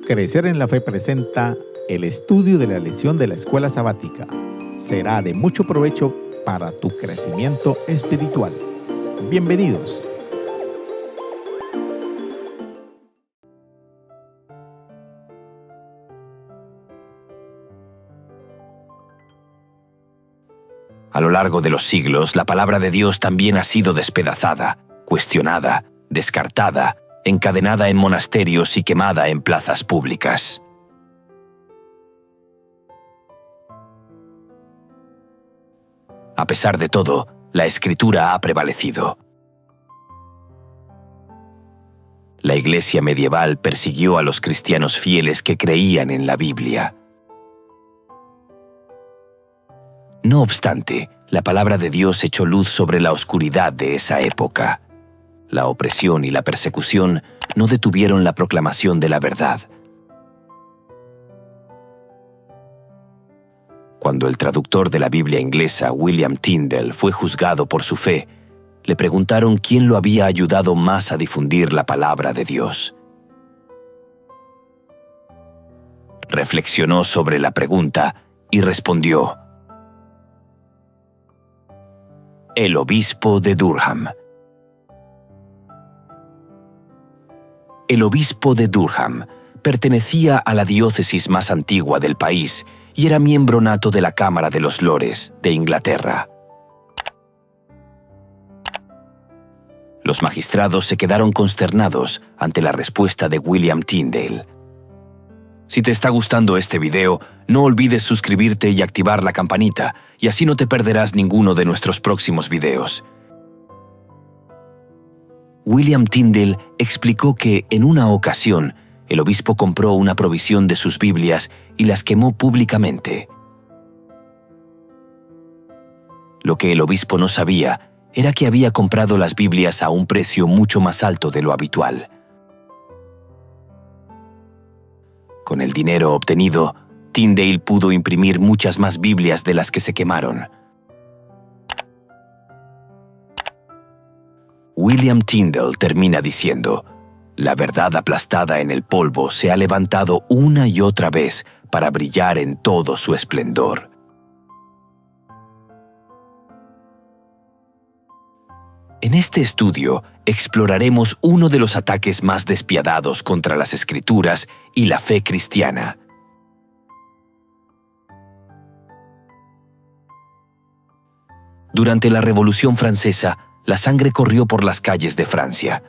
Crecer en la Fe presenta el estudio de la lección de la escuela sabática. Será de mucho provecho para tu crecimiento espiritual. Bienvenidos. A lo largo de los siglos, la palabra de Dios también ha sido despedazada, cuestionada, descartada, encadenada en monasterios y quemada en plazas públicas. A pesar de todo, la Escritura ha prevalecido. La Iglesia medieval persiguió a los cristianos fieles que creían en la Biblia. No obstante, la palabra de Dios echó luz sobre la oscuridad de esa época. La opresión y la persecución no detuvieron la proclamación de la verdad. Cuando el traductor de la Biblia inglesa, William Tyndale, fue juzgado por su fe, le preguntaron quién lo había ayudado más a difundir la palabra de Dios. Reflexionó sobre la pregunta y respondió: el obispo de Durham. El obispo de Durham pertenecía a la diócesis más antigua del país y era miembro nato de la Cámara de los Lores de Inglaterra. Los magistrados se quedaron consternados ante la respuesta de William Tyndale. Si te está gustando este video, no olvides suscribirte y activar la campanita, y así no te perderás ninguno de nuestros próximos videos. William Tyndale explicó que, en una ocasión, el obispo compró una provisión de sus Biblias y las quemó públicamente. Lo que el obispo no sabía era que había comprado las Biblias a un precio mucho más alto de lo habitual. Con el dinero obtenido, Tyndale pudo imprimir muchas más Biblias de las que se quemaron. William Tyndale termina diciendo: la verdad aplastada en el polvo se ha levantado una y otra vez para brillar en todo su esplendor. En este estudio exploraremos uno de los ataques más despiadados contra las Escrituras y la fe cristiana. Durante la Revolución Francesa, la sangre corrió por las calles de Francia.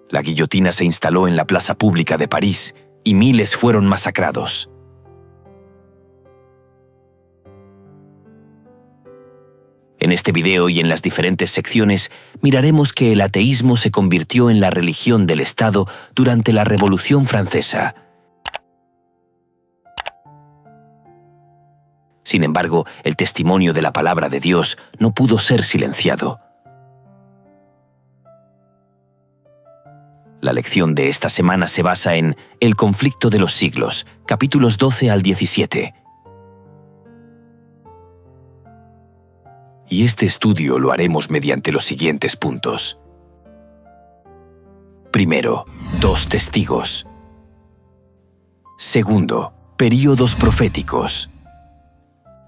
La guillotina se instaló en la plaza pública de París y miles fueron masacrados. En este video y en las diferentes secciones miraremos que el ateísmo se convirtió en la religión del Estado durante la Revolución Francesa. Sin embargo, el testimonio de la palabra de Dios no pudo ser silenciado. La lección de esta semana se basa en El conflicto de los siglos, capítulos 12 al 17. Y este estudio lo haremos mediante los siguientes puntos. Primero, 2 testigos. Segundo, períodos proféticos.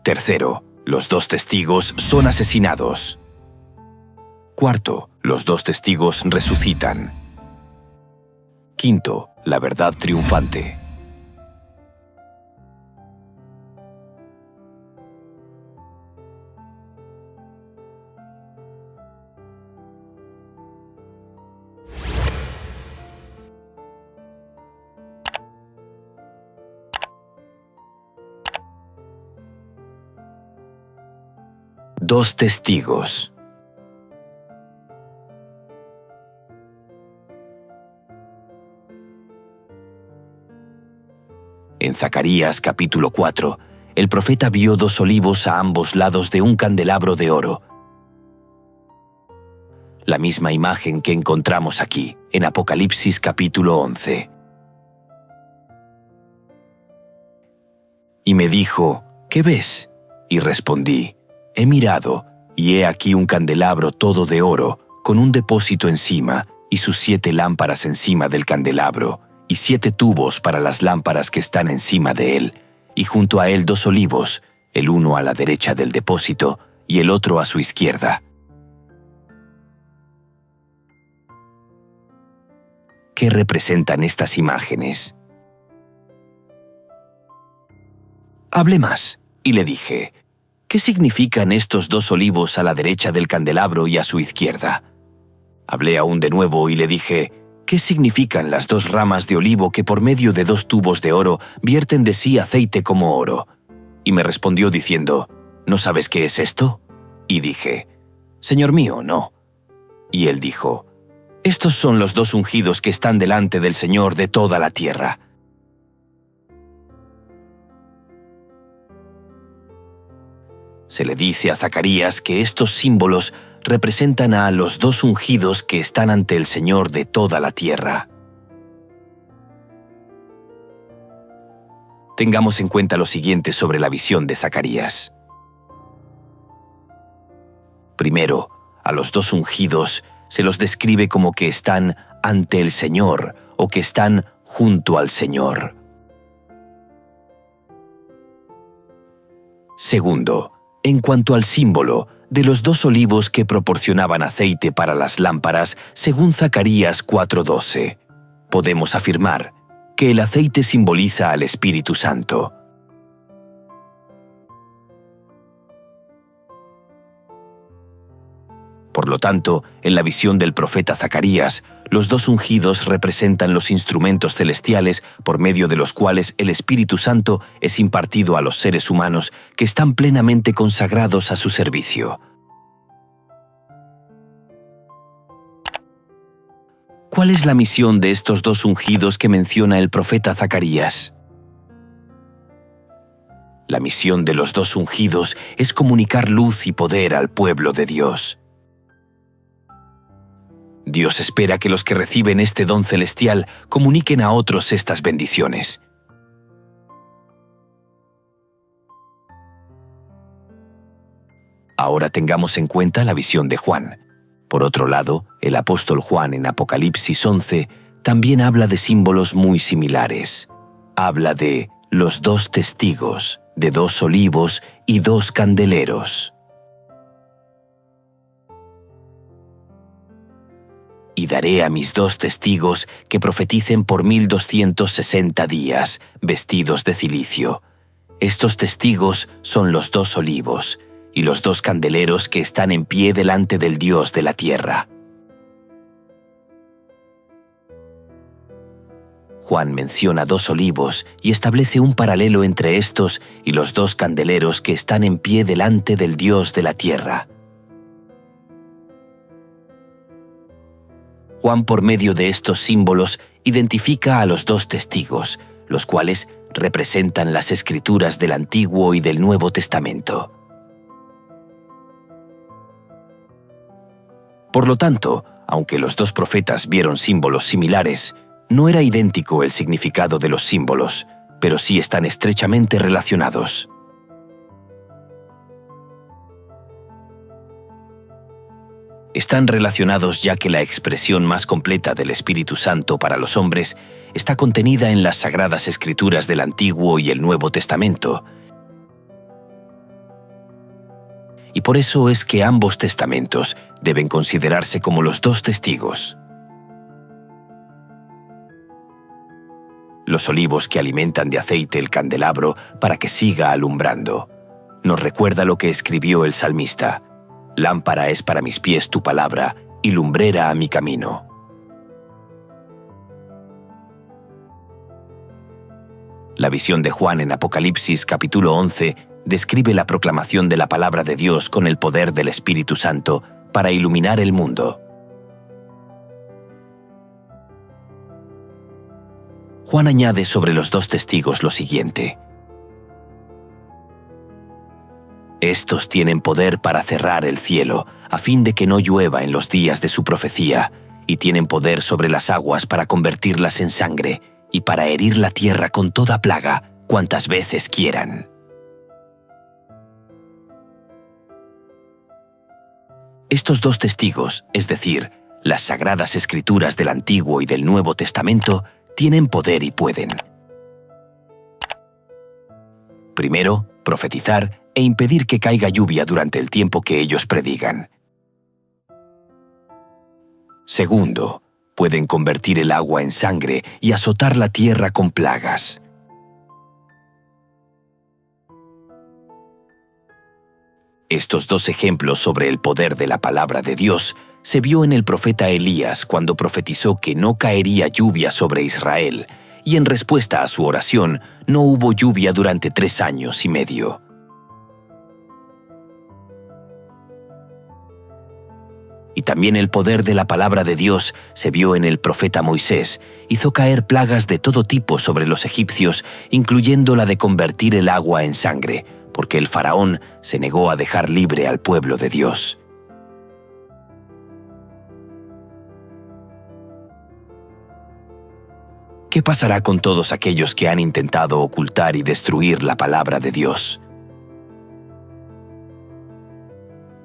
Tercero, los 2 testigos son asesinados. Cuarto, los 2 testigos resucitan. Quinto, la verdad triunfante. Dos testigos. En Zacarías capítulo 4, el profeta vio 2 olivos a ambos lados de un candelabro de oro. La misma imagen que encontramos aquí, en Apocalipsis capítulo 11. Y me dijo: ¿qué ves? Y respondí: he mirado, y he aquí un candelabro todo de oro, con un depósito encima, y sus 7 lámparas encima del candelabro, y 7 tubos para las lámparas que están encima de él, y junto a él 2 olivos, el uno a la derecha del depósito y el otro a su izquierda. ¿Qué representan estas imágenes? Hablé más y le dije, ¿qué significan estos 2 olivos a la derecha del candelabro y a su izquierda? Hablé aún de nuevo y le dije, ¿qué significan las 2 ramas de olivo que por medio de 2 tubos de oro vierten de sí aceite como oro? Y me respondió diciendo, ¿no sabes qué es esto? Y dije, Señor mío, no. Y él dijo, estos son los 2 ungidos que están delante del Señor de toda la tierra. Se le dice a Zacarías que estos símbolos representan a los 2 ungidos que están ante el Señor de toda la tierra. Tengamos en cuenta lo siguiente sobre la visión de Zacarías. Primero, a los 2 ungidos se los describe como que están ante el Señor o que están junto al Señor. Segundo, en cuanto al símbolo de los 2 olivos que proporcionaban aceite para las lámparas, según Zacarías 4:12, podemos afirmar que el aceite simboliza al Espíritu Santo. Por lo tanto, en la visión del profeta Zacarías, los 2 ungidos representan los instrumentos celestiales por medio de los cuales el Espíritu Santo es impartido a los seres humanos que están plenamente consagrados a su servicio. ¿Cuál es la misión de estos 2 ungidos que menciona el profeta Zacarías? La misión de los 2 ungidos es comunicar luz y poder al pueblo de Dios. Dios espera que los que reciben este don celestial comuniquen a otros estas bendiciones. Ahora tengamos en cuenta la visión de Juan. Por otro lado, el apóstol Juan en Apocalipsis 11 también habla de símbolos muy similares. Habla de los 2 testigos, de 2 olivos y 2 candeleros. Y daré a mis 2 testigos que profeticen por 1260 días, vestidos de cilicio. Estos testigos son los 2 olivos y los 2 candeleros que están en pie delante del Dios de la tierra. Juan menciona 2 olivos y establece un paralelo entre estos y los 2 candeleros que están en pie delante del Dios de la tierra. Juan, por medio de estos símbolos, identifica a los 2 testigos, los cuales representan las Escrituras del Antiguo y del Nuevo Testamento. Por lo tanto, aunque los 2 profetas vieron símbolos similares, no era idéntico el significado de los símbolos, pero sí están estrechamente relacionados. Están relacionados ya que la expresión más completa del Espíritu Santo para los hombres está contenida en las Sagradas Escrituras del Antiguo y el Nuevo Testamento. Y por eso es que ambos testamentos deben considerarse como los 2 testigos. Los olivos que alimentan de aceite el candelabro para que siga alumbrando. Nos recuerda lo que escribió el salmista: lámpara es para mis pies tu palabra y lumbrera a mi camino. La visión de Juan en Apocalipsis capítulo 11 describe la proclamación de la palabra de Dios con el poder del Espíritu Santo para iluminar el mundo. Juan añade sobre los 2 testigos lo siguiente: estos tienen poder para cerrar el cielo, a fin de que no llueva en los días de su profecía, y tienen poder sobre las aguas para convertirlas en sangre, y para herir la tierra con toda plaga, cuantas veces quieran. Estos 2 testigos, es decir, Las sagradas escrituras del Antiguo y del Nuevo Testamento tienen poder y pueden: primero, profetizar e impedir que caiga lluvia durante el tiempo que ellos predigan. Segundo, pueden convertir el agua en sangre y azotar la tierra con plagas. Estos dos ejemplos sobre el poder de la palabra de Dios se vio en el profeta Elías cuando profetizó que no caería lluvia sobre Israel, y en respuesta a su oración no hubo lluvia durante 3 años y medio. Y también el poder de la palabra de Dios se vio en el profeta Moisés. Hizo caer plagas de todo tipo sobre los egipcios, incluyendo la de convertir el agua en sangre, porque el faraón se negó a dejar libre al pueblo de Dios. ¿Qué pasará con todos aquellos que han intentado ocultar y destruir la palabra de Dios?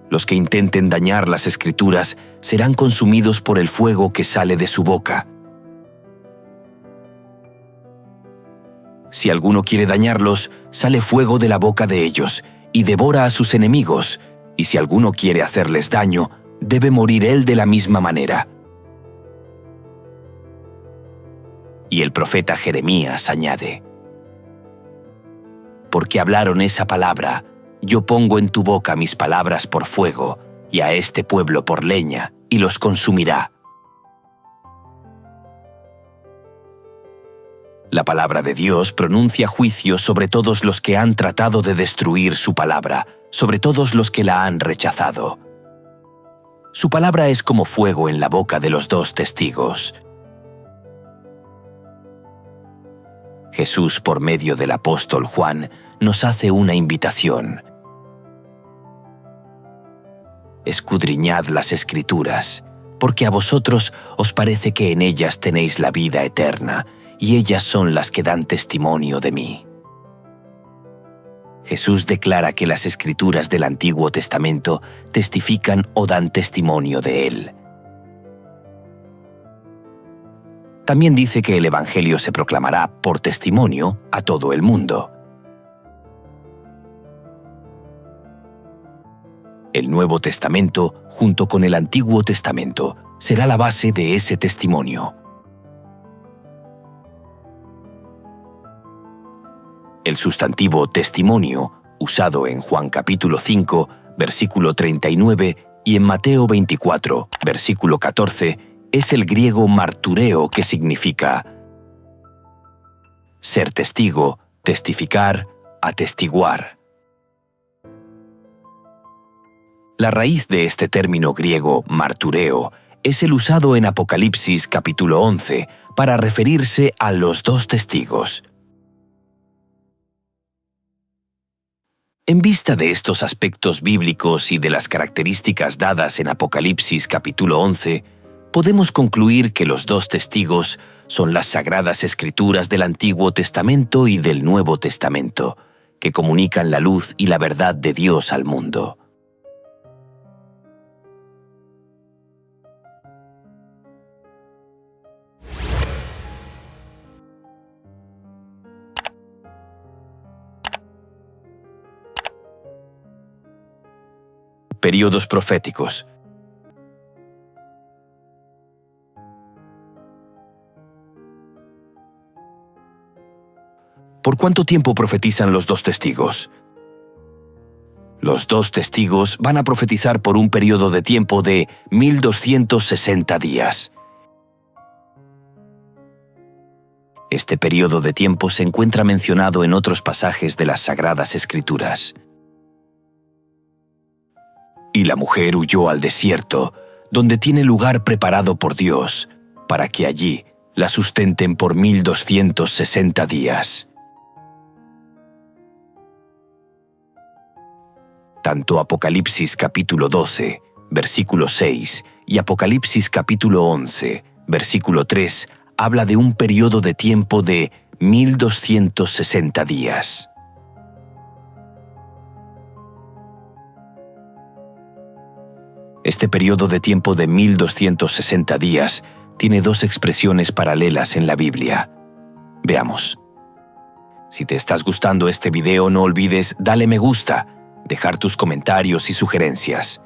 Los que intenten dañar las Escrituras serán consumidos por el fuego que sale de su boca. Si alguno quiere dañarlos, sale fuego de la boca de ellos y devora a sus enemigos, y si alguno quiere hacerles daño, debe morir él de la misma manera. Y el profeta Jeremías añade: porque hablaron esa palabra, yo pongo en tu boca mis palabras por fuego, y a este pueblo por leña, y los consumirá. La palabra de Dios pronuncia juicio sobre todos los que han tratado de destruir su palabra, sobre todos los que la han rechazado. Su palabra es como fuego en la boca de los 2 testigos. Jesús, por medio del apóstol Juan, nos hace una invitación. Escudriñad las Escrituras, porque a vosotros os parece que en ellas tenéis la vida eterna, y ellas son las que dan testimonio de mí. Jesús declara que las Escrituras del Antiguo Testamento testifican o dan testimonio de Él. También dice que el Evangelio se proclamará por testimonio a todo el mundo. El Nuevo Testamento, junto con el Antiguo Testamento, será la base de ese testimonio. El sustantivo testimonio, usado en Juan capítulo 5, versículo 39, y en Mateo 24, versículo 14, es el griego martureo, que significa ser testigo, testificar, atestiguar. La raíz de este término griego martureo es el usado en Apocalipsis capítulo 11 para referirse a los 2 testigos. En vista de estos aspectos bíblicos y de las características dadas en Apocalipsis capítulo 11, podemos concluir que los 2 testigos son las sagradas Escrituras del Antiguo Testamento y del Nuevo Testamento, que comunican la luz y la verdad de Dios al mundo. Períodos proféticos. ¿Por cuánto tiempo profetizan los 2 testigos? Los 2 testigos van a profetizar por un periodo de tiempo de 1260 días. Este periodo de tiempo se encuentra mencionado en otros pasajes de las Sagradas Escrituras. Y la mujer huyó al desierto, donde tiene lugar preparado por Dios, para que allí la sustenten por 1260 días. Tanto Apocalipsis capítulo 12, versículo 6, y Apocalipsis capítulo 11, versículo 3, habla de un periodo de tiempo de 1260 días. Este periodo de tiempo de 1260 días tiene dos expresiones paralelas en la Biblia. Veamos. Si te estás gustando este video, no olvides darle me gusta, dejar tus comentarios y sugerencias.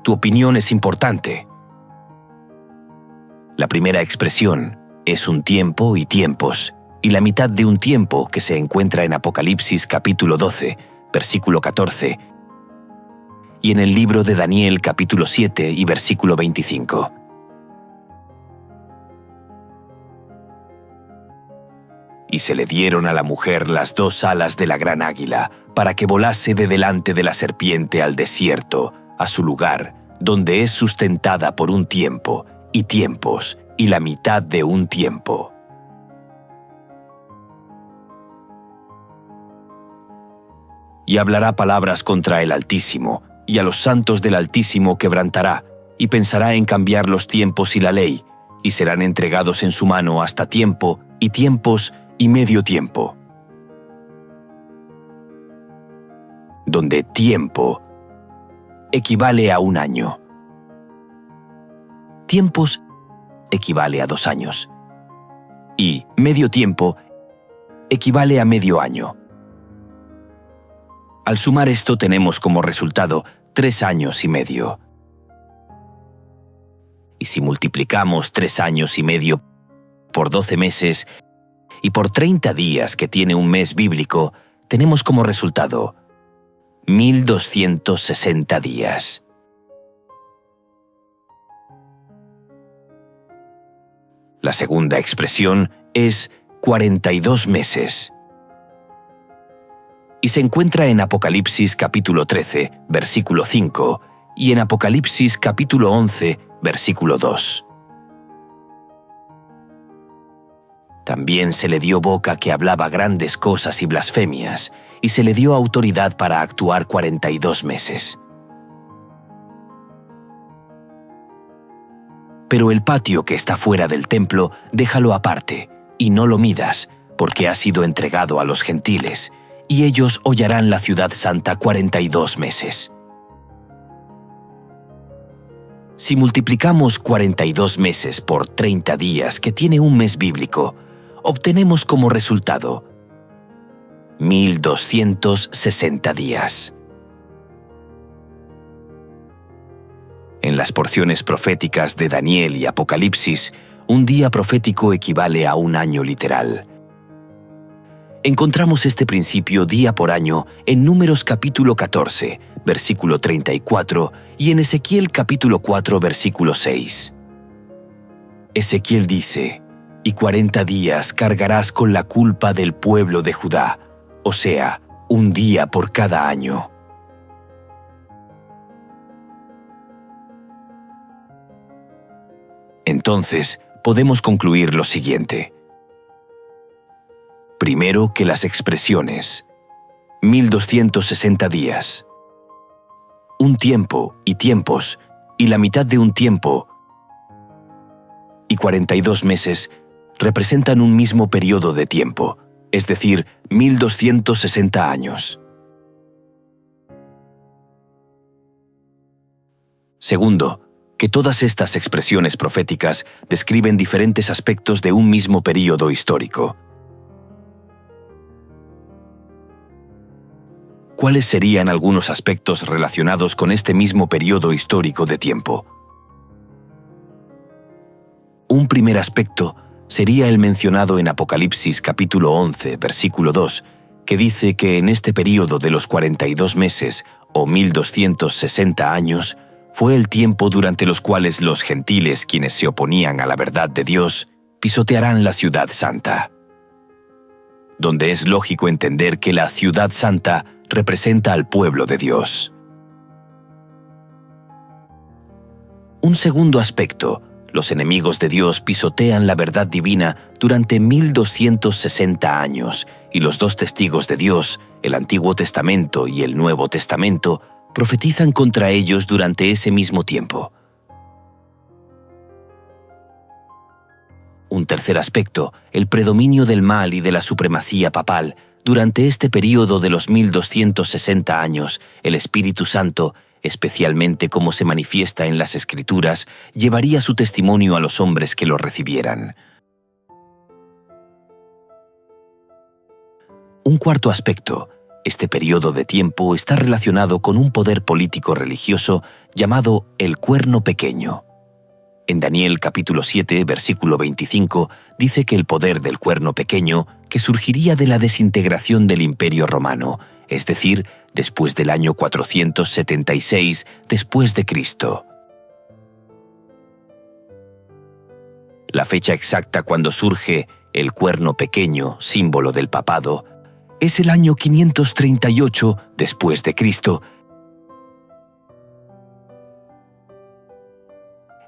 Tu opinión es importante. La primera expresión es un tiempo y tiempos, y la mitad de un tiempo que se encuentra en Apocalipsis capítulo 12, versículo 14, y en el libro de Daniel capítulo 7 y versículo 25. Y se le dieron a la mujer las dos alas de la gran águila, para que volase de delante de la serpiente al desierto, a su lugar, donde es sustentada por un tiempo, y tiempos, y la mitad de un tiempo. Y hablará palabras contra el Altísimo, y a los santos del Altísimo quebrantará, y pensará en cambiar los tiempos y la ley, y serán entregados en su mano hasta tiempo, y tiempos, y medio tiempo. Donde tiempo equivale a un año. Tiempos equivale a 2 años. Y medio tiempo equivale a medio año. Al sumar esto tenemos como resultado 3 años y medio. Y si multiplicamos 3 años y medio por 12 meses y por 30 días que tiene un mes bíblico, tenemos como resultado 1260 días. La segunda expresión es 42 meses. Y se encuentra en Apocalipsis capítulo 13, versículo 5, y en Apocalipsis capítulo 11, versículo 2. También se le dio boca que hablaba grandes cosas y blasfemias, y se le dio autoridad para actuar 42 meses. Pero el patio que está fuera del templo, déjalo aparte, y no lo midas, porque ha sido entregado a los gentiles, y ellos hollarán la ciudad santa 42 meses. Si multiplicamos 42 meses por 30 días, que tiene un mes bíblico, obtenemos como resultado 1260 días. En las porciones proféticas de Daniel y Apocalipsis, un día profético equivale a un año literal. Encontramos este principio día por año en Números capítulo 14, versículo 34, y en Ezequiel capítulo 4, versículo 6. Ezequiel dice: «Y 40 días cargarás con la culpa del pueblo de Judá, o sea, un día por cada año». Entonces, podemos concluir lo siguiente. Primero, que las expresiones 1260 días, un tiempo y tiempos, y la mitad de un tiempo, y 42 meses, representan un mismo periodo de tiempo, es decir, 1260 años. Segundo, que todas estas expresiones proféticas describen diferentes aspectos de un mismo período histórico. ¿Cuáles serían algunos aspectos relacionados con este mismo periodo histórico de tiempo? Un primer aspecto sería el mencionado en Apocalipsis capítulo 11, versículo 2, que dice que en este período de los 42 meses o 1260 años, fue el tiempo durante los cuales los gentiles, quienes se oponían a la verdad de Dios, pisotearán la ciudad santa. Donde es lógico entender que la ciudad santa representa al pueblo de Dios. Un segundo aspecto: los enemigos de Dios pisotean la verdad divina durante 1260 años, y los dos testigos de Dios, el Antiguo Testamento y el Nuevo Testamento, profetizan contra ellos durante ese mismo tiempo. Un tercer aspecto, el predominio del mal y de la supremacía papal. Durante este período de los 1260 años, el Espíritu Santo, especialmente como se manifiesta en las Escrituras, llevaría su testimonio a los hombres que lo recibieran. Un cuarto aspecto. Este periodo de tiempo está relacionado con un poder político religioso llamado el Cuerno Pequeño. En Daniel capítulo 7, versículo 25, dice que el poder del Cuerno Pequeño, que surgiría de la desintegración del Imperio Romano, es decir, después del año 476 después de Cristo. La fecha exacta cuando surge el Cuerno Pequeño, símbolo del papado, es el año 538 después de Cristo.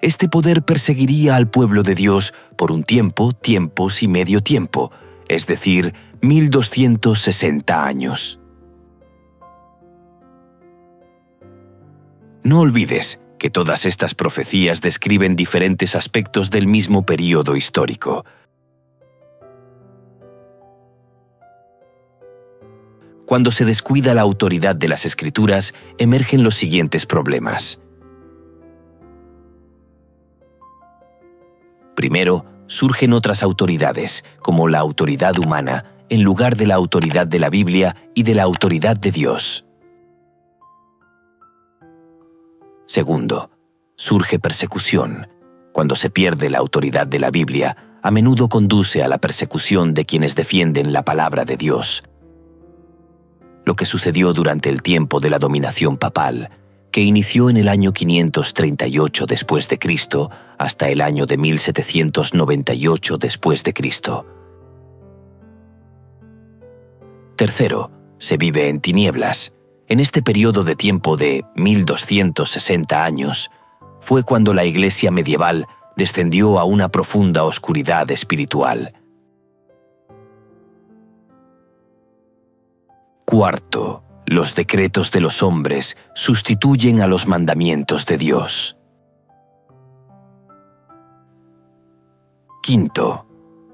Este poder perseguiría al pueblo de Dios por un tiempo, tiempos y medio tiempo, es decir, 1260 años. No olvides que todas estas profecías describen diferentes aspectos del mismo período histórico. Cuando se descuida la autoridad de las Escrituras, emergen los siguientes problemas. Primero, surgen otras autoridades, como la autoridad humana, en lugar de la autoridad de la Biblia y de la autoridad de Dios. Segundo, surge persecución. Cuando se pierde la autoridad de la Biblia, a menudo conduce a la persecución de quienes defienden la palabra de Dios. Lo que sucedió durante el tiempo de la dominación papal, que inició en el año 538 después de Cristo hasta el año de 1798 después de Cristo. Tercero, se vive en tinieblas. En este periodo de tiempo de 1260 años, fue cuando la Iglesia medieval descendió a una profunda oscuridad espiritual. Cuarto, los decretos de los hombres sustituyen a los mandamientos de Dios. Quinto,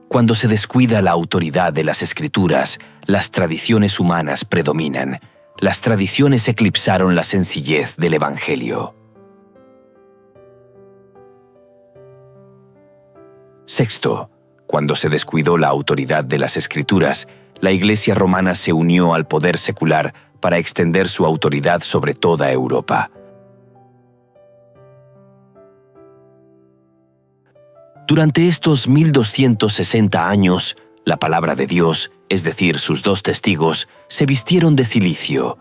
cuando se descuida la autoridad de las Escrituras, las tradiciones humanas predominan. Las tradiciones eclipsaron la sencillez del Evangelio. Sexto, cuando se descuidó la autoridad de las Escrituras, la Iglesia romana se unió al poder secular para extender su autoridad sobre toda Europa. Durante estos 1260 años, la palabra de Dios, es decir, sus dos testigos, se vistieron de cilicio.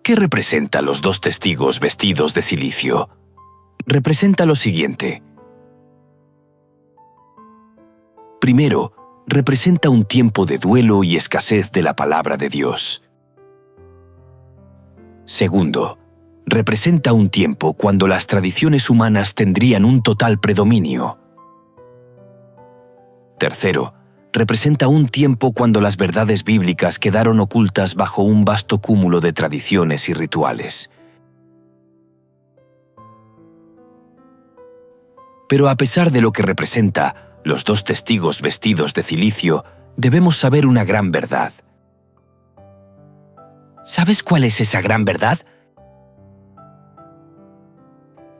¿Qué representa los dos testigos vestidos de cilicio? Representa lo siguiente. Primero, representa un tiempo de duelo y escasez de la palabra de Dios. Segundo, representa un tiempo cuando las tradiciones humanas tendrían un total predominio. Tercero, representa un tiempo cuando las verdades bíblicas quedaron ocultas bajo un vasto cúmulo de tradiciones y rituales. Pero a pesar de lo que representa, los dos testigos vestidos de cilicio, debemos saber una gran verdad. ¿Sabes cuál es esa gran verdad?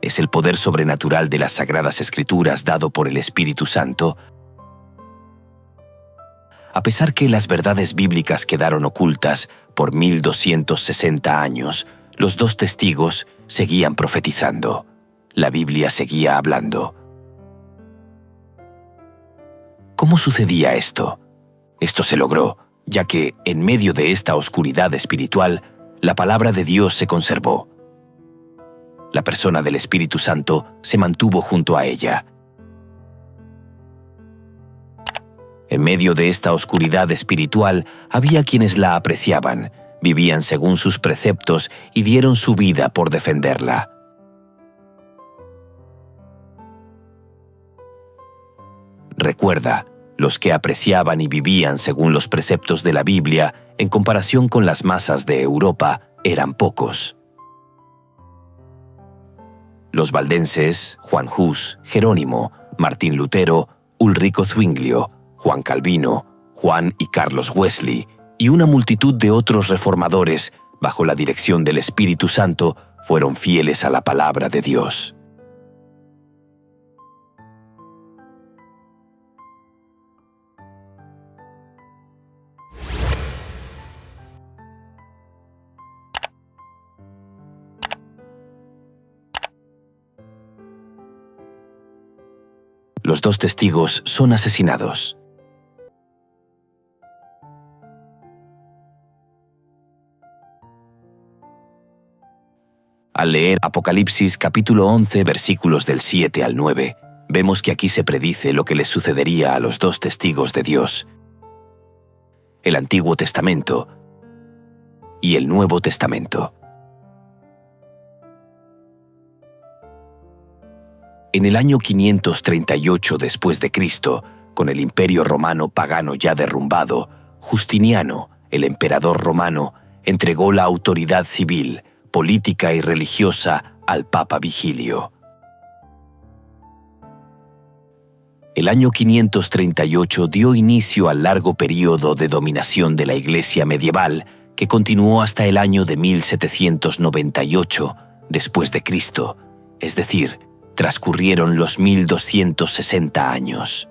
Es el poder sobrenatural de las Sagradas Escrituras dado por el Espíritu Santo. A pesar que las verdades bíblicas quedaron ocultas por 1260 años, los dos testigos seguían profetizando. La Biblia seguía hablando. ¿Cómo sucedía esto? Esto se logró, ya que, en medio de esta oscuridad espiritual, la palabra de Dios se conservó. La persona del Espíritu Santo se mantuvo junto a ella. En medio de esta oscuridad espiritual, había quienes la apreciaban, vivían según sus preceptos y dieron su vida por defenderla. Recuerda, los que apreciaban y vivían según los preceptos de la Biblia, en comparación con las masas de Europa, eran pocos. Los valdenses, Juan Hus, Jerónimo, Martín Lutero, Ulrico Zwinglio, Juan Calvino, Juan y Carlos Wesley, y una multitud de otros reformadores, bajo la dirección del Espíritu Santo, fueron fieles a la palabra de Dios. Los dos testigos son asesinados. Al leer Apocalipsis capítulo 11, versículos del 7 al 9, vemos que aquí se predice lo que les sucedería a los dos testigos de Dios: el Antiguo Testamento y el Nuevo Testamento. En el año 538 después de Cristo, con el Imperio Romano pagano ya derrumbado, Justiniano, el emperador romano, entregó la autoridad civil, política y religiosa al Papa Vigilio. El año 538 dio inicio al largo período de dominación de la Iglesia medieval, que continuó hasta el año de 1798 después de Cristo, es decir, transcurrieron los 1260 años.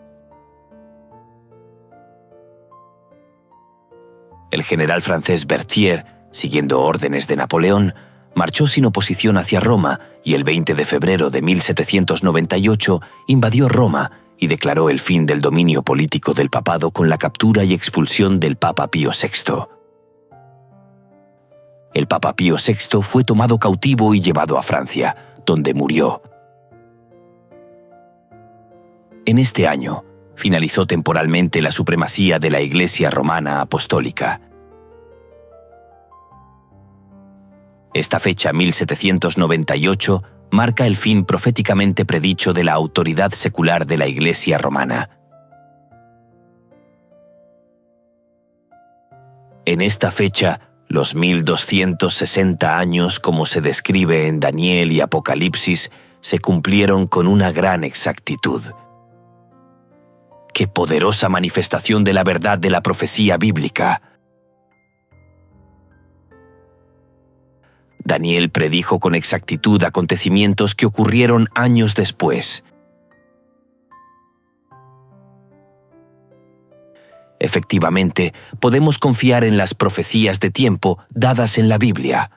El general francés Berthier, siguiendo órdenes de Napoleón, marchó sin oposición hacia Roma y el 20 de febrero de 1798 invadió Roma y declaró el fin del dominio político del papado con la captura y expulsión del Papa Pío VI. El Papa Pío VI fue tomado cautivo y llevado a Francia, donde murió. En este año, finalizó temporalmente la supremacía de la Iglesia Romana Apostólica. Esta fecha, 1798, marca el fin proféticamente predicho de la autoridad secular de la Iglesia romana. En esta fecha, los 1260 años, como se describe en Daniel y Apocalipsis, se cumplieron con una gran exactitud. ¡Qué poderosa manifestación de la verdad de la profecía bíblica! Daniel predijo con exactitud acontecimientos que ocurrieron años después. Efectivamente, podemos confiar en las profecías de tiempo dadas en la Biblia.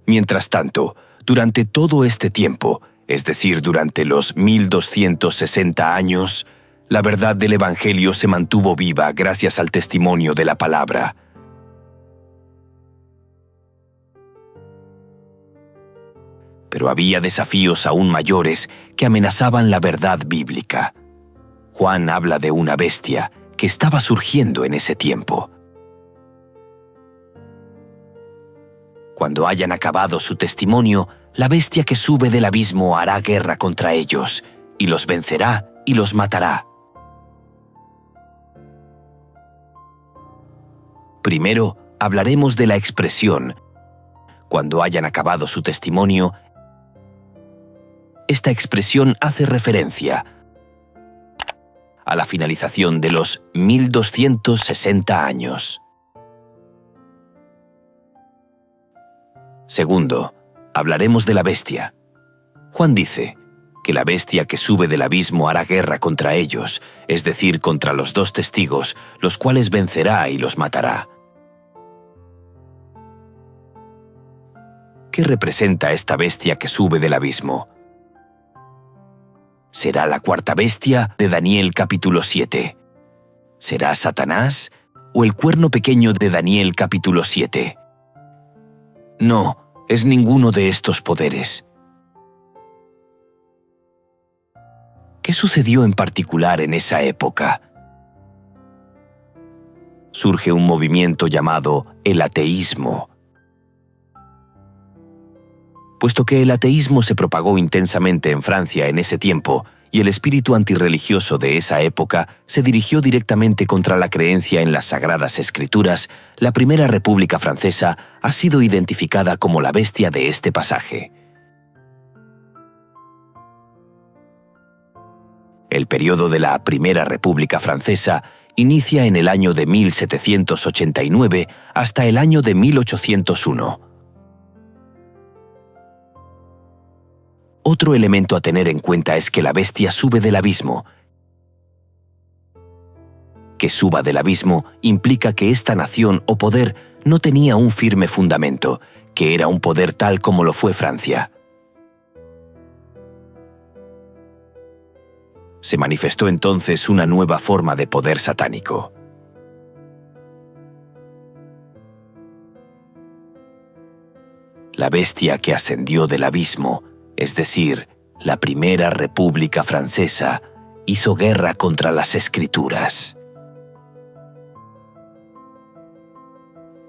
Mientras tanto, durante todo este tiempo, es decir, durante los 1260 años, la verdad del Evangelio se mantuvo viva gracias al testimonio de la palabra. Pero había desafíos aún mayores que amenazaban la verdad bíblica. Juan habla de una bestia que estaba surgiendo en ese tiempo. Cuando hayan acabado su testimonio, la bestia que sube del abismo hará guerra contra ellos, y los vencerá y los matará. Primero, hablaremos de la expresión «cuando hayan acabado su testimonio». Esta expresión hace referencia a la finalización de los 1260 años. Segundo, hablaremos de la bestia. Juan dice que la bestia que sube del abismo hará guerra contra ellos, es decir, contra los dos testigos, los cuales vencerá y los matará. ¿Qué representa esta bestia que sube del abismo? ¿Será la cuarta bestia de Daniel capítulo 7? ¿Será Satanás o el cuerno pequeño de Daniel capítulo 7? No, es ninguno de estos poderes. ¿Qué sucedió en particular en esa época? Surge un movimiento llamado el ateísmo. Puesto que el ateísmo se propagó intensamente en Francia en ese tiempo y el espíritu antirreligioso de esa época se dirigió directamente contra la creencia en las Sagradas Escrituras, la Primera República Francesa ha sido identificada como la bestia de este pasaje. El periodo de la Primera República Francesa inicia en el año de 1789 hasta el año de 1801. Otro elemento a tener en cuenta es que la bestia sube del abismo. Que suba del abismo implica que esta nación o poder no tenía un firme fundamento, que era un poder tal como lo fue Francia. Se manifestó entonces una nueva forma de poder satánico. La bestia que ascendió del abismo, es decir, la Primera República Francesa, hizo guerra contra las Escrituras.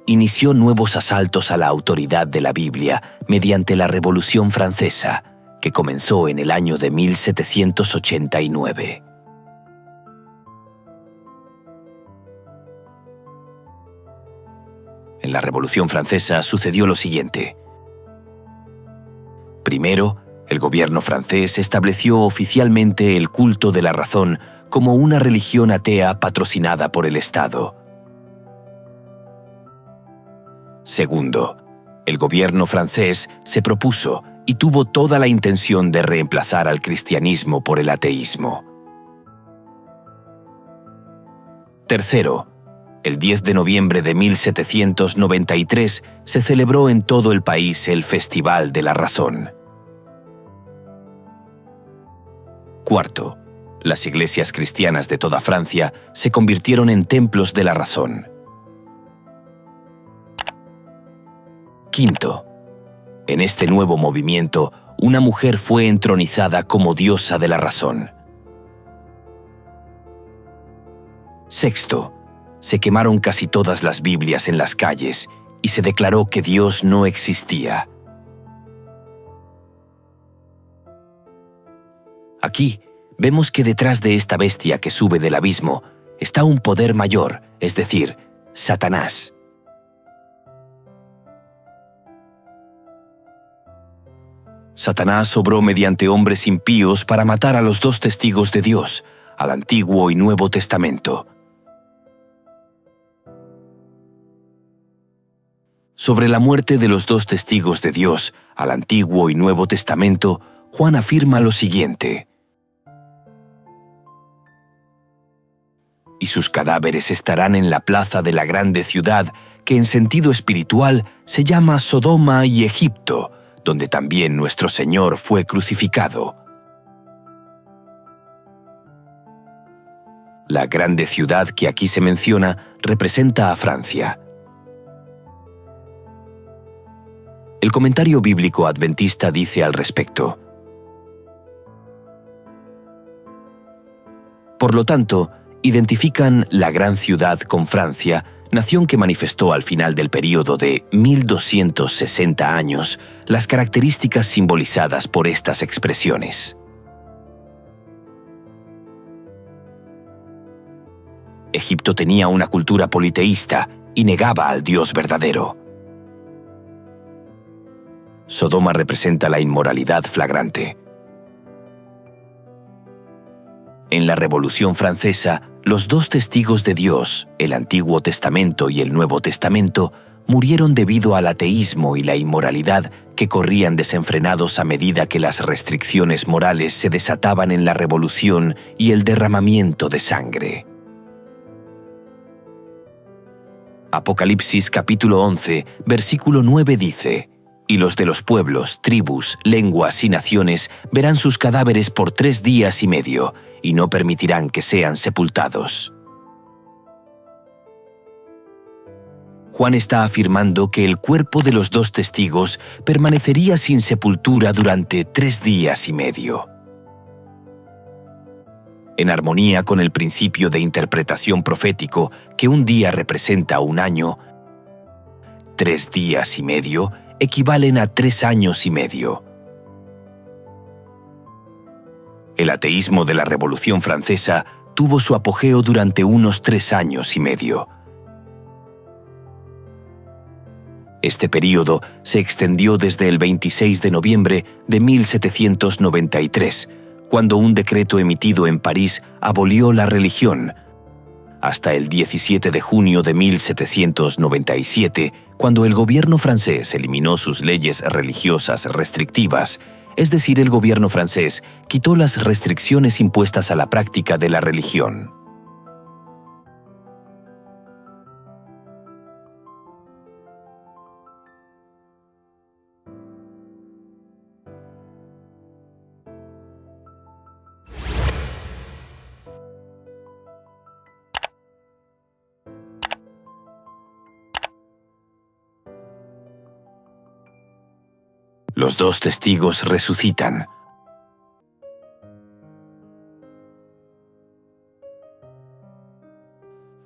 Inició nuevos asaltos a la autoridad de la Biblia mediante la Revolución Francesa, que comenzó en el año de 1789. En la Revolución Francesa sucedió lo siguiente. Primero, el gobierno francés estableció oficialmente el culto de la razón como una religión atea patrocinada por el Estado. Segundo, el gobierno francés se propuso y tuvo toda la intención de reemplazar al cristianismo por el ateísmo. Tercero, el 10 de noviembre de 1793 se celebró en todo el país el Festival de la Razón. Cuarto, las iglesias cristianas de toda Francia se convirtieron en templos de la razón. Quinto, en este nuevo movimiento, una mujer fue entronizada como diosa de la razón. Sexto, se quemaron casi todas las Biblias en las calles y se declaró que Dios no existía. Aquí vemos que detrás de esta bestia que sube del abismo está un poder mayor, es decir, Satanás. Satanás obró mediante hombres impíos para matar a los dos testigos de Dios, al Antiguo y Nuevo Testamento. Sobre la muerte de los dos testigos de Dios, al Antiguo y Nuevo Testamento, Juan afirma lo siguiente: y sus cadáveres estarán en la plaza de la grande ciudad, que en sentido espiritual se llama Sodoma y Egipto, donde también nuestro Señor fue crucificado. La grande ciudad que aquí se menciona representa a Francia. El comentario bíblico adventista dice al respecto: por lo tanto, identifican la gran ciudad con Francia, nación que manifestó al final del período de 1260 años las características simbolizadas por estas expresiones. Egipto tenía una cultura politeísta y negaba al Dios verdadero. Sodoma representa la inmoralidad flagrante. En la Revolución Francesa, los dos testigos de Dios, el Antiguo Testamento y el Nuevo Testamento, murieron debido al ateísmo y la inmoralidad que corrían desenfrenados a medida que las restricciones morales se desataban en la Revolución y el derramamiento de sangre. Apocalipsis capítulo 11, versículo 9 dice: y los de los pueblos, tribus, lenguas y naciones verán sus cadáveres por 3 días y medio, y no permitirán que sean sepultados. Juan está afirmando que el cuerpo de los dos testigos permanecería sin sepultura durante 3 días y medio. En armonía con el principio de interpretación profético que un día representa un año, 3 días y medio equivalen a 3 años y medio. El ateísmo de la Revolución Francesa tuvo su apogeo durante unos 3 años y medio. Este período se extendió desde el 26 de noviembre de 1793, cuando un decreto emitido en París abolió la religión, hasta el 17 de junio de 1797, cuando el gobierno francés eliminó sus leyes religiosas restrictivas, es decir, el gobierno francés quitó las restricciones impuestas a la práctica de la religión. Los dos testigos resucitan.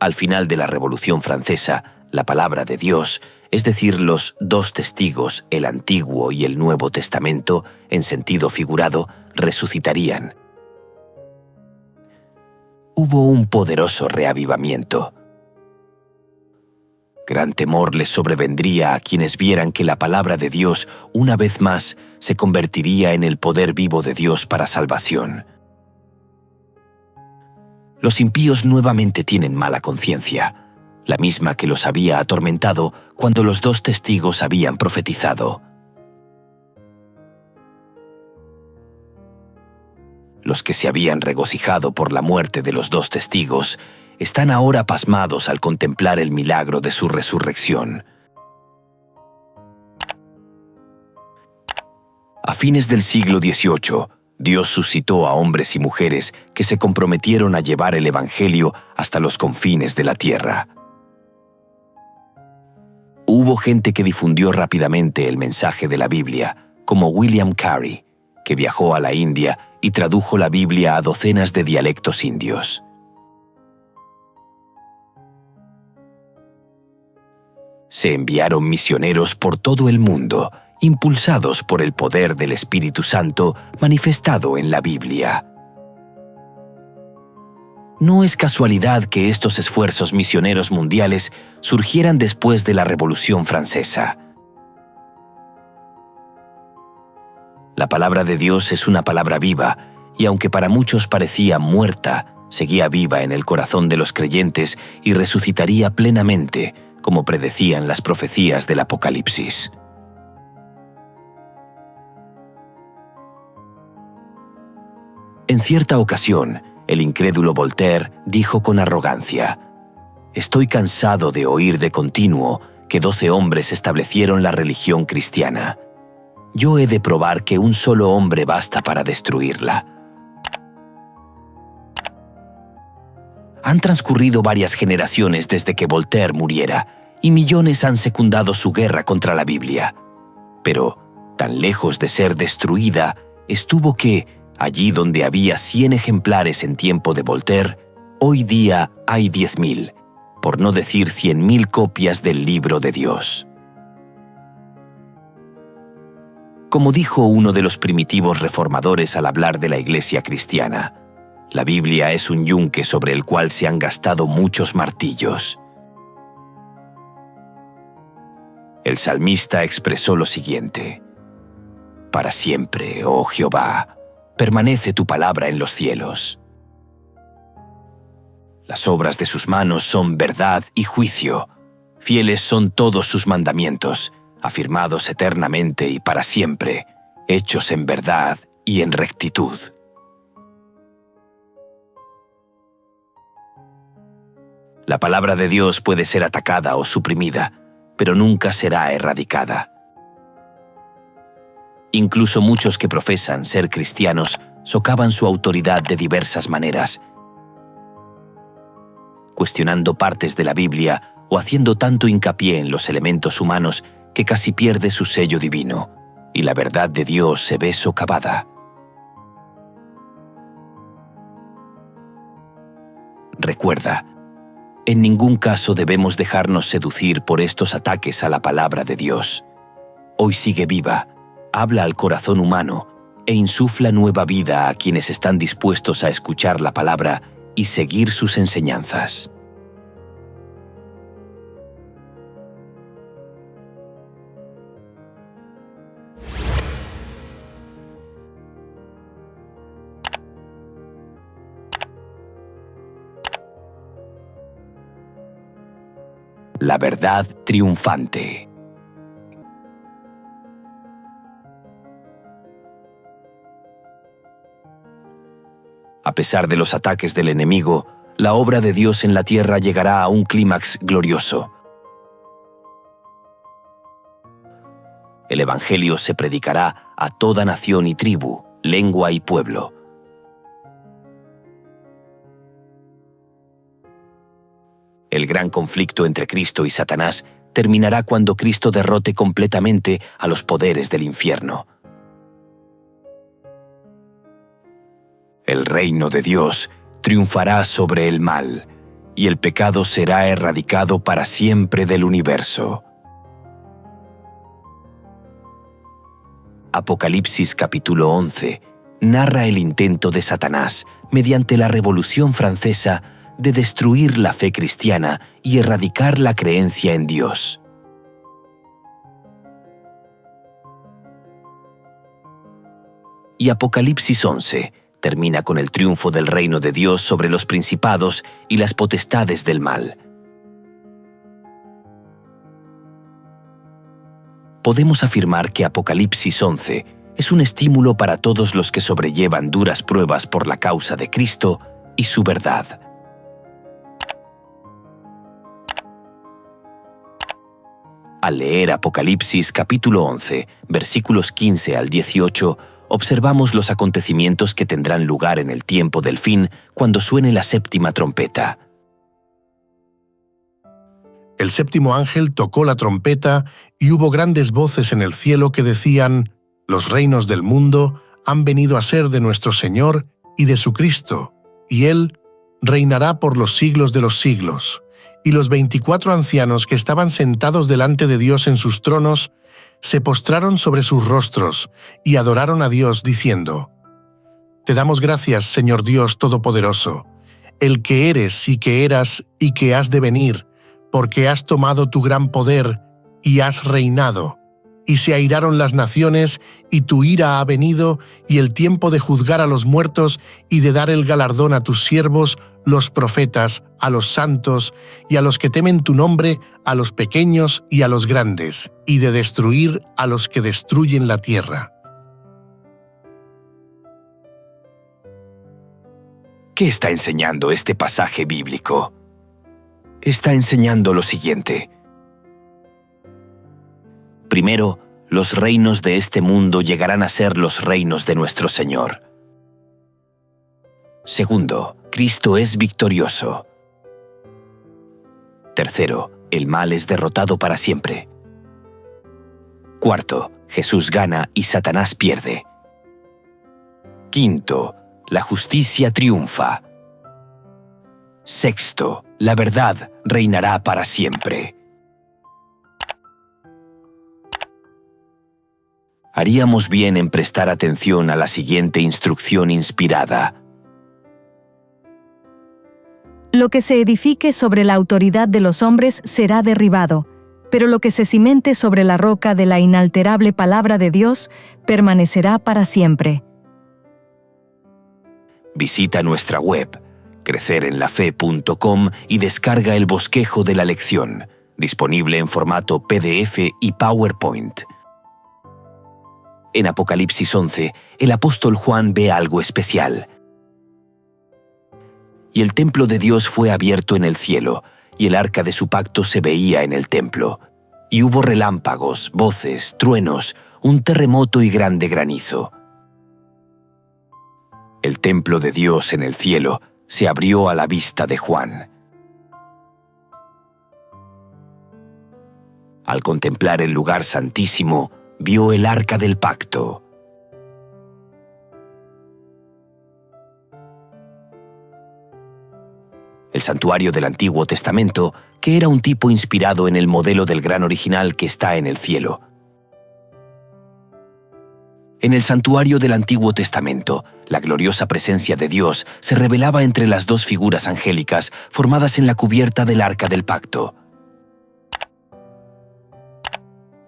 Al final de la Revolución Francesa, la palabra de Dios, es decir, los dos testigos, el Antiguo y el Nuevo Testamento, en sentido figurado, resucitarían. Hubo un poderoso reavivamiento. Gran temor les sobrevendría a quienes vieran que la palabra de Dios, una vez más, se convertiría en el poder vivo de Dios para salvación. Los impíos nuevamente tienen mala conciencia, la misma que los había atormentado cuando los dos testigos habían profetizado. Los que se habían regocijado por la muerte de los dos testigos están ahora pasmados al contemplar el milagro de su resurrección. A fines del siglo XVIII, Dios suscitó a hombres y mujeres que se comprometieron a llevar el Evangelio hasta los confines de la tierra. Hubo gente que difundió rápidamente el mensaje de la Biblia, como William Carey, que viajó a la India y tradujo la Biblia a docenas de dialectos indios. Se enviaron misioneros por todo el mundo, impulsados por el poder del Espíritu Santo manifestado en la Biblia. No es casualidad que estos esfuerzos misioneros mundiales surgieran después de la Revolución Francesa. La palabra de Dios es una palabra viva, y aunque para muchos parecía muerta, seguía viva en el corazón de los creyentes y resucitaría plenamente, como predecían las profecías del Apocalipsis. En cierta ocasión, el incrédulo Voltaire dijo con arrogancia: «Estoy cansado de oír de continuo que 12 hombres establecieron la religión cristiana. Yo he de probar que un solo hombre basta para destruirla». Han transcurrido varias generaciones desde que Voltaire muriera, y millones han secundado su guerra contra la Biblia. Pero, tan lejos de ser destruida, estuvo que, allí donde había 100 ejemplares en tiempo de Voltaire, hoy día hay 10.000, por no decir 100.000 copias del libro de Dios. Como dijo uno de los primitivos reformadores al hablar de la Iglesia cristiana, la Biblia es un yunque sobre el cual se han gastado muchos martillos. El salmista expresó lo siguiente: «Para siempre, oh Jehová, permanece tu palabra en los cielos. Las obras de sus manos son verdad y juicio. Fieles son todos sus mandamientos, afirmados eternamente y para siempre, hechos en verdad y en rectitud». La palabra de Dios puede ser atacada o suprimida, pero nunca será erradicada. Incluso muchos que profesan ser cristianos socavan su autoridad de diversas maneras, cuestionando partes de la Biblia o haciendo tanto hincapié en los elementos humanos que casi pierde su sello divino, y la verdad de Dios se ve socavada. Recuerda, en ningún caso debemos dejarnos seducir por estos ataques a la palabra de Dios. Hoy sigue viva, habla al corazón humano e insufla nueva vida a quienes están dispuestos a escuchar la palabra y seguir sus enseñanzas. La verdad triunfante. A pesar de los ataques del enemigo, la obra de Dios en la tierra llegará a un clímax glorioso. El Evangelio se predicará a toda nación y tribu, lengua y pueblo. El gran conflicto entre Cristo y Satanás terminará cuando Cristo derrote completamente a los poderes del infierno. El reino de Dios triunfará sobre el mal, y el pecado será erradicado para siempre del universo. Apocalipsis capítulo 11 narra el intento de Satanás, mediante la Revolución Francesa, de destruir la fe cristiana y erradicar la creencia en Dios. Y Apocalipsis 11 termina con el triunfo del reino de Dios sobre los principados y las potestades del mal. Podemos afirmar que Apocalipsis 11 es un estímulo para todos los que sobrellevan duras pruebas por la causa de Cristo y su verdad. Al leer Apocalipsis capítulo 11, versículos 15 al 18, observamos los acontecimientos que tendrán lugar en el tiempo del fin cuando suene la séptima trompeta. El séptimo ángel tocó la trompeta y hubo grandes voces en el cielo que decían: «Los reinos del mundo han venido a ser de nuestro Señor y de su Cristo, y Él reinará por los siglos de los siglos». Y los 24 ancianos que estaban sentados delante de Dios en sus tronos se postraron sobre sus rostros y adoraron a Dios diciendo: «Te damos gracias, Señor Dios Todopoderoso, el que eres y que eras y que has de venir, porque has tomado tu gran poder y has reinado. Y se airaron las naciones, y tu ira ha venido, y el tiempo de juzgar a los muertos y de dar el galardón a tus siervos, los profetas, a los santos, y a los que temen tu nombre, a los pequeños y a los grandes, y de destruir a los que destruyen la tierra». ¿Qué está enseñando este pasaje bíblico? Está enseñando lo siguiente. Primero, los reinos de este mundo llegarán a ser los reinos de nuestro Señor. Segundo, Cristo es victorioso. Tercero, el mal es derrotado para siempre. Cuarto, Jesús gana y Satanás pierde. Quinto, la justicia triunfa. Sexto, la verdad reinará para siempre. Haríamos bien en prestar atención a la siguiente instrucción inspirada. Lo que se edifique sobre la autoridad de los hombres será derribado, pero lo que se cimente sobre la roca de la inalterable palabra de Dios permanecerá para siempre. Visita nuestra web, crecerenlafe.com, y descarga el bosquejo de la lección, disponible en formato PDF y PowerPoint. En Apocalipsis 11, el apóstol Juan ve algo especial. Y el templo de Dios fue abierto en el cielo, y el arca de su pacto se veía en el templo. Y hubo relámpagos, voces, truenos, un terremoto y grande granizo. El templo de Dios en el cielo se abrió a la vista de Juan. Al contemplar el lugar santísimo, vio el arca del pacto. El santuario del Antiguo Testamento, que era un tipo inspirado en el modelo del gran original que está en el cielo. En el santuario del Antiguo Testamento, la gloriosa presencia de Dios se revelaba entre las dos figuras angélicas formadas en la cubierta del arca del pacto.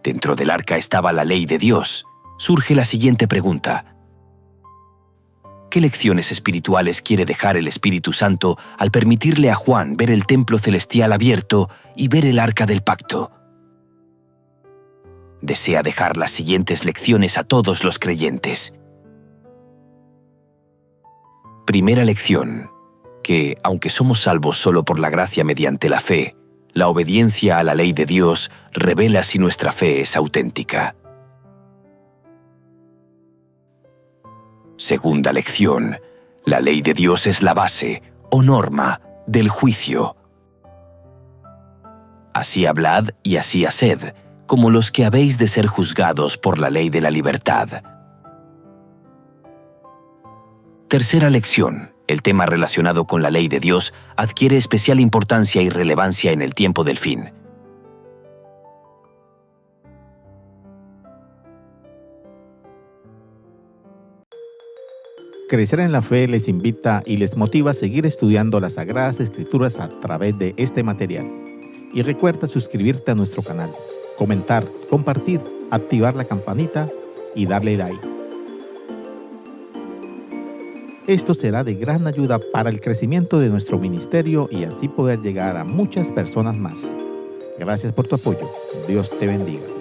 Dentro del arca estaba la ley de Dios. Surge la siguiente pregunta. ¿Qué lecciones espirituales quiere dejar el Espíritu Santo al permitirle a Juan ver el templo celestial abierto y ver el arca del pacto? Desea dejar las siguientes lecciones a todos los creyentes. Primera lección: que, aunque somos salvos solo por la gracia mediante la fe, la obediencia a la ley de Dios revela si nuestra fe es auténtica. Segunda lección: la ley de Dios es la base o norma del juicio. Así hablad y así haced, como los que habéis de ser juzgados por la ley de la libertad. Tercera lección: el tema relacionado con la ley de Dios adquiere especial importancia y relevancia en el tiempo del fin. Crecer en la Fe les invita y les motiva a seguir estudiando las Sagradas Escrituras a través de este material. Y recuerda suscribirte a nuestro canal, comentar, compartir, activar la campanita y darle like. Esto será de gran ayuda para el crecimiento de nuestro ministerio y así poder llegar a muchas personas más. Gracias por tu apoyo. Dios te bendiga.